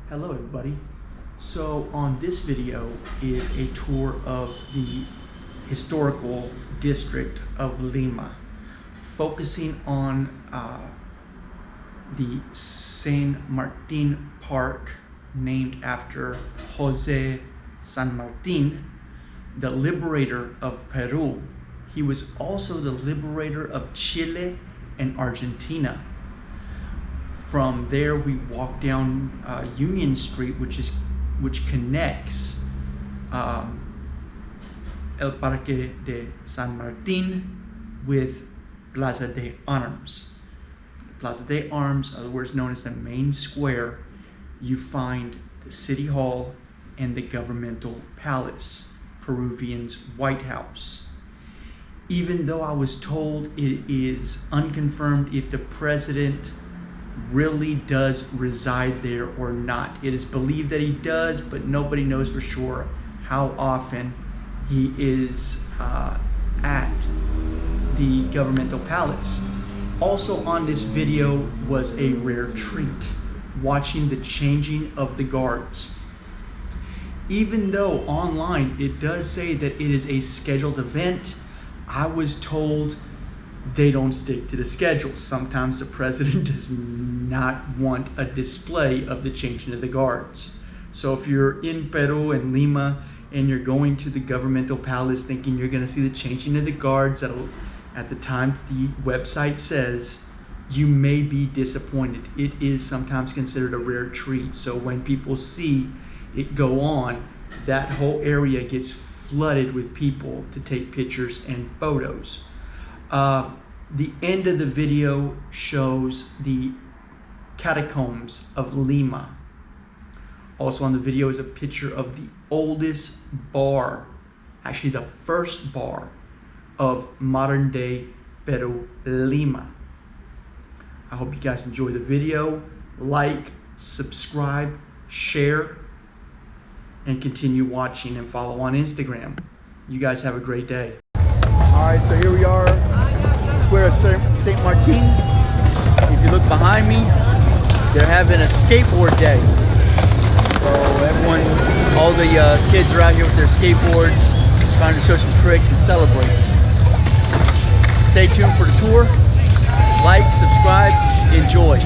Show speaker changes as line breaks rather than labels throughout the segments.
Hello everybody. So on this video is a tour of the historical district of Lima, focusing on the San Martin Park, named after Jose San Martin, the liberator of Peru. He was also the liberator of Chile and Argentina. From there, we walk down Union Street, which connects El Parque de San Martin with Plaza de Armas. Plaza de Armas, otherwise known as the main square. You find the City Hall and the Governmental Palace, Peruvian's White House. Even though I was told it is unconfirmed if the president really does reside there or not. It is believed that he does, but nobody knows for sure how often he is at the Governmental Palace. Also on this video was a rare treat, watching the changing of the guards. Even though online it does say that it is a scheduled event, I was told they don't stick to the schedule. Sometimes the president does not want a display of the changing of the guards. So if you're in Peru and Lima and you're going to the Governmental Palace thinking you're going to see the changing of the guards at the time the website says, you may be disappointed. It is sometimes considered a rare treat. So when people see it go on, that whole area gets flooded with people to take pictures and photos. The end of the video shows the Catacombs of Lima. Also on the video is a picture of the oldest bar, actually the first bar of modern day Peru, Lima. I hope you guys enjoy the video. Like, subscribe, share, and continue watching and follow on Instagram. You guys have a great day. All right, so here we are, Square of St. Martin. If you look behind me, they're having a skateboard day. So everyone, all the kids are out here with their skateboards, trying to show some tricks and celebrate. Stay tuned for the tour. Like, subscribe, enjoy.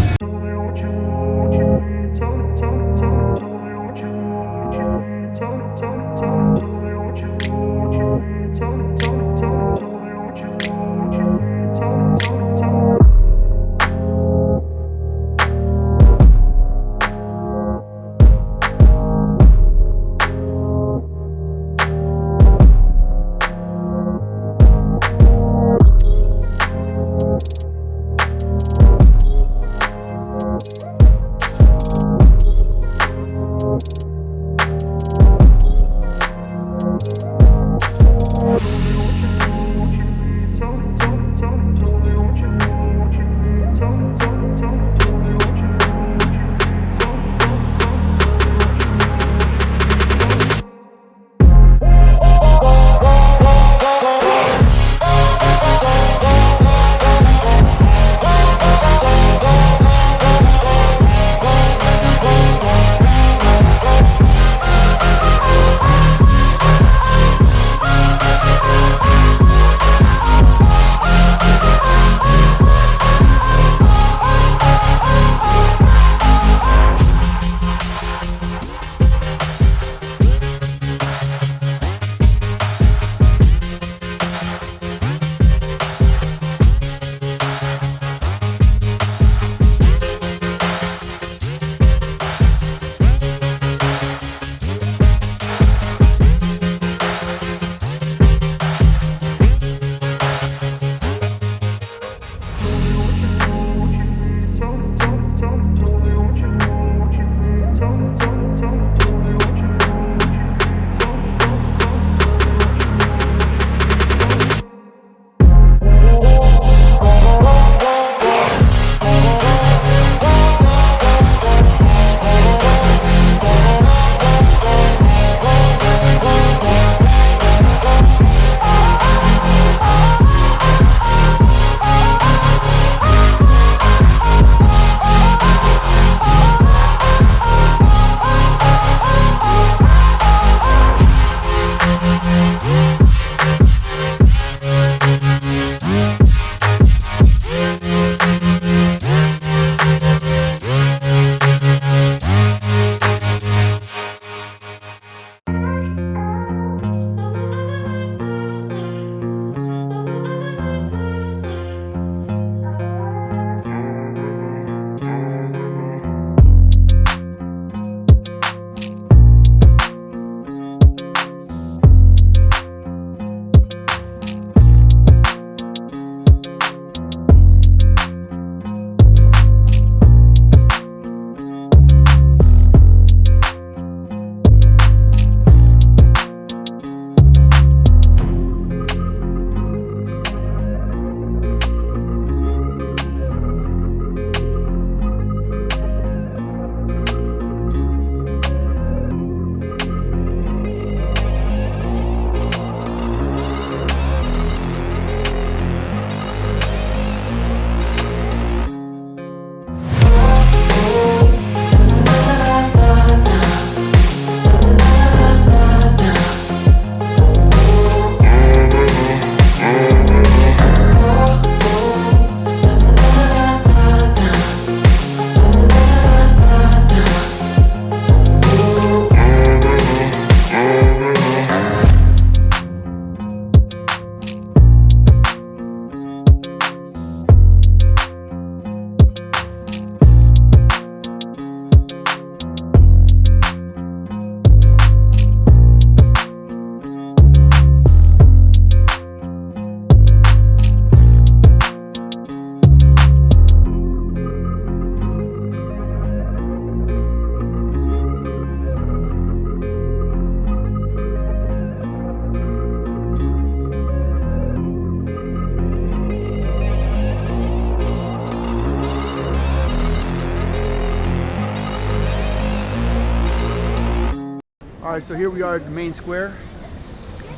All right, so here we are at the main square,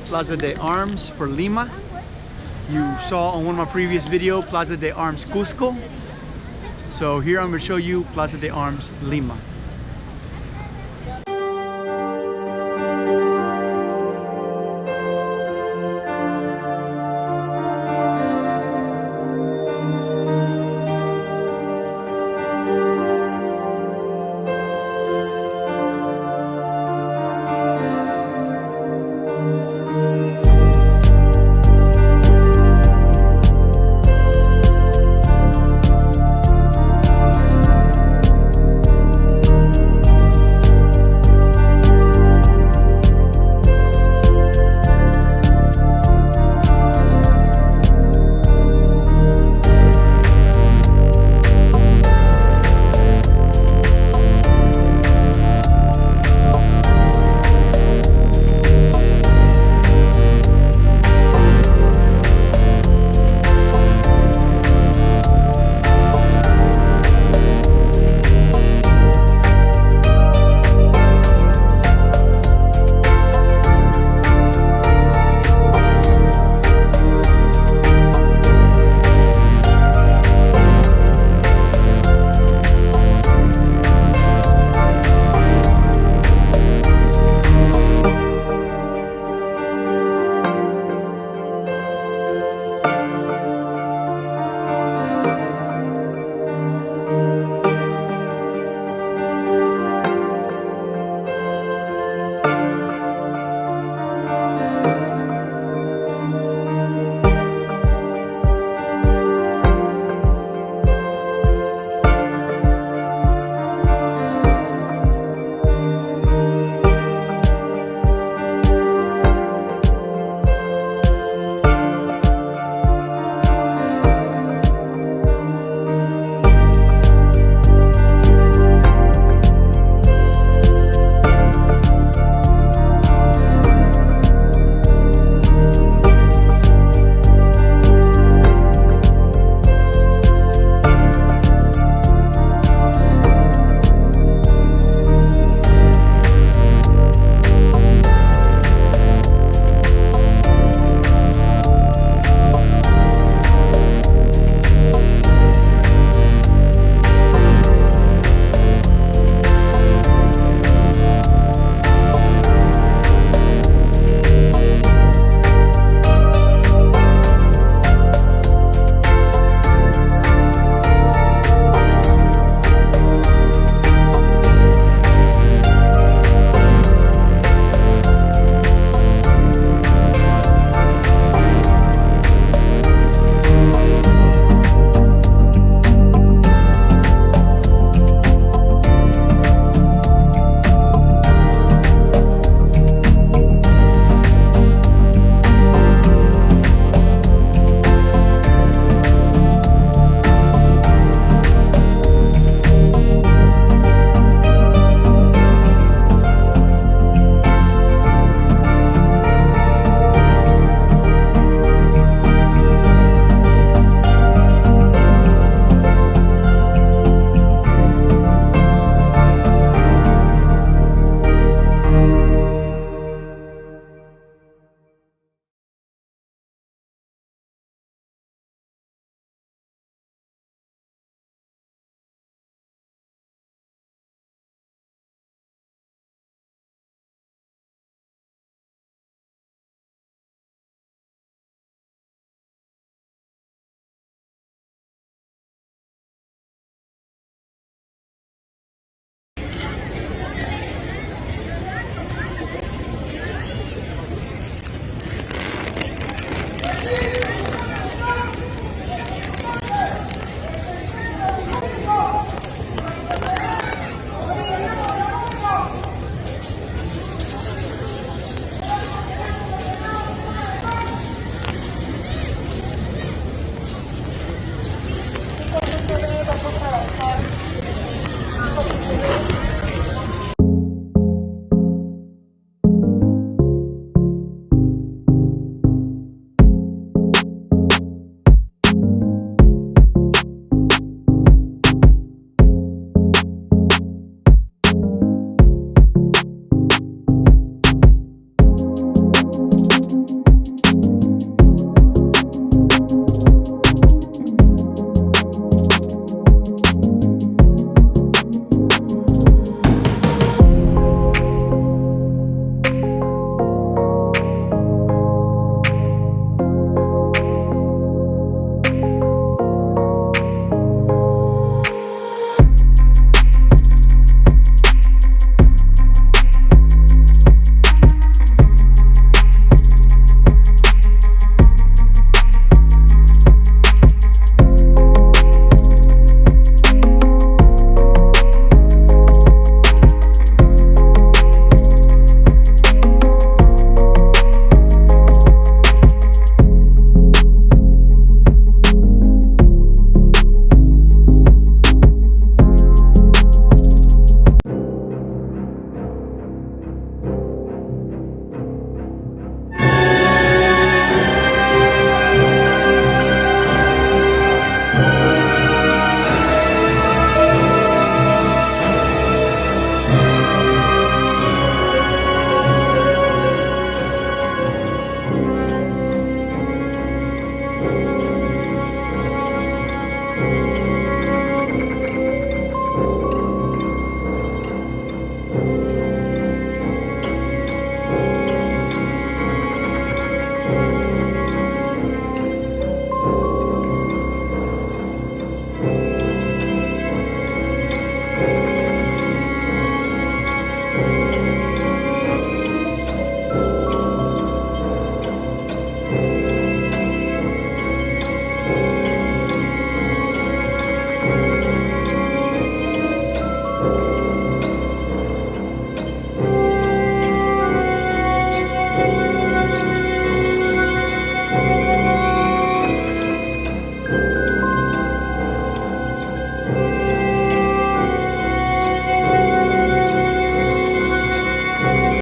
Plaza de Armas for Lima. You saw on one of my previous videos, Plaza de Armas Cusco. So here I'm gonna show you Plaza de Armas Lima.